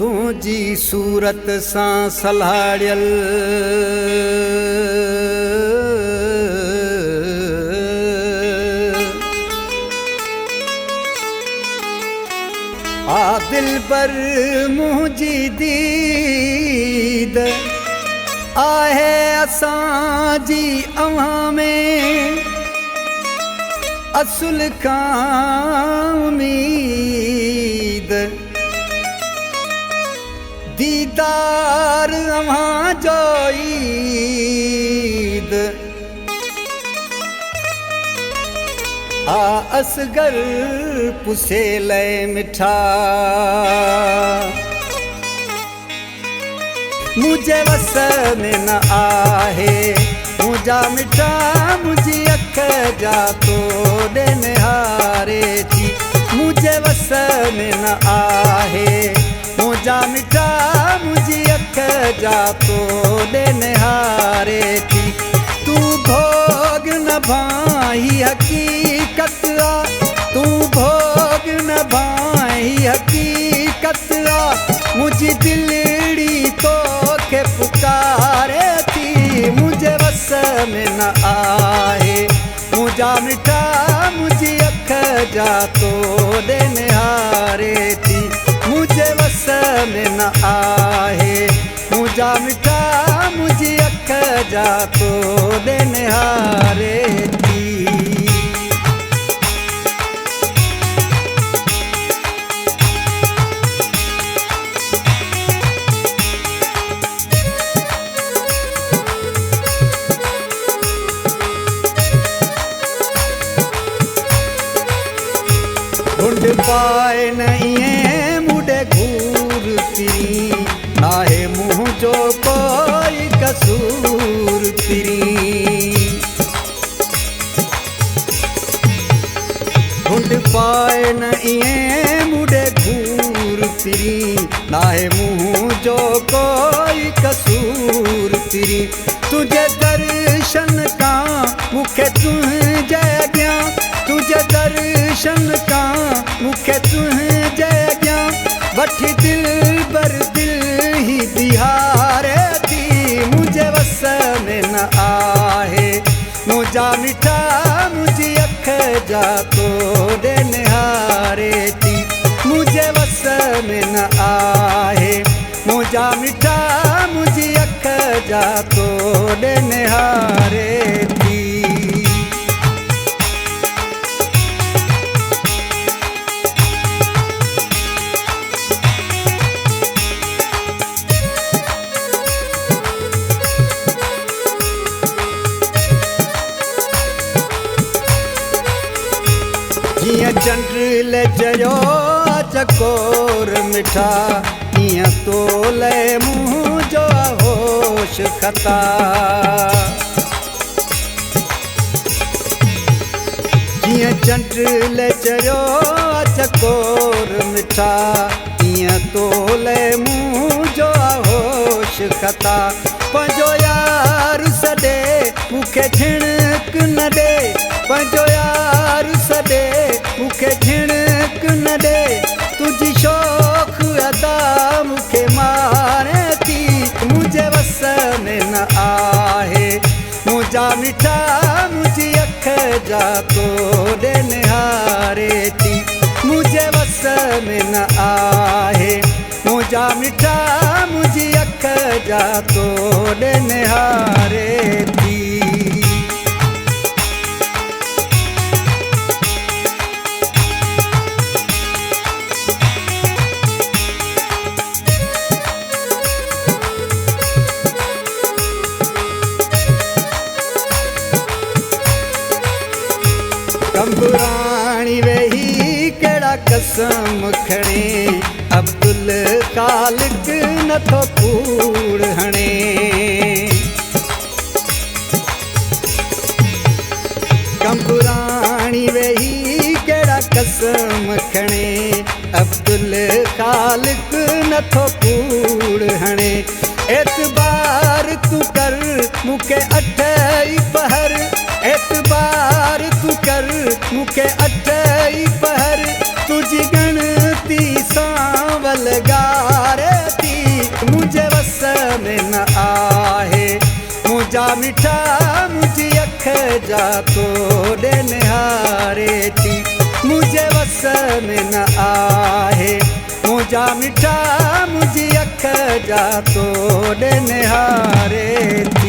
तुझी सूरत सां सलाड़ियल आ दिल पर मुझी दीद आहे असां जी अवां में असुल खां उम्मीद दीदार अवां जो ईद आ असगर पुसे ले मिठा मुझे वस में न आहे मुझा मिठा मुझी अख जा तोड़े निहारे थी मुझे वस में न आहे मुझा मिठा मुझी अख जा तोड़े निहारे थी तू भोग न भाई हकीकत आ तू भोग न भाई हकीकत आ मुझी दिलड़ी तो के पुकारे थी मुझे वस में न आहे मुझा मिठा मुझी अख जा तोड़े निहारे थी मुझे वस में न आहे मुझा मिठा मुझी अख जा तोड़े निहारे थी ढूंढ पाए नहीं मुझे घूर तिरी नाहे मुँह जो कोई कसूर तिरी ढूंढ पाए नहीं मुझे घूर तिरी नाहे मुँह जो कोई कसूर तिरी तुझे दर्शन का मुखे तुझे अॻियां तुझे दर्शन का मुखे तुझे अॻियां वठी दिल बर दिल ही दिहारे थी मुझे वस में न आहे मुझा मिठा मुझी अख जा तोड़े निहारे थी मुझे वस में न आहे मुझा मिठा मुझी अख जा तोड़े निहारे थी जियां चंड ले चयो चकोर मिठा इयां तोले मुँह जो होश खता जियां चंड ले चयो चकोर मिठा इयां तोले मुँह जो होश खता पंहिंजो यार सॾे मूंखे झिणक न ॾे पंहिंजो यार सॾे मूंखे झिणक न ॾे तुझी शौक़ अदा मूंखे मारे थी मुझे वस में न आहे मुझा मिठा मुझी अख जा तोड़े निहारे थी मुझे वस में न आहे मुझा मिठा मुझी अख जा तोड़े निहारे थी कंबराणी वेही केड़ा कसम खणे अब्दुल खालिक नथो कूड़ हणे कंबराणी वेही केड़ा कसम खणे अब्दुल खालिक नथो कूड़ हणे एतबार तू कर मूंखे अठ ई पहर एतबार तू कर मूंखे अठ ई पहर तुझी गणती सां वलगारे मिठा मुझी अख जा तोड़े निहारे थी मुझे वस में न आहे मुझा मिठा मुझी अख जा तोड़े निहारे थी।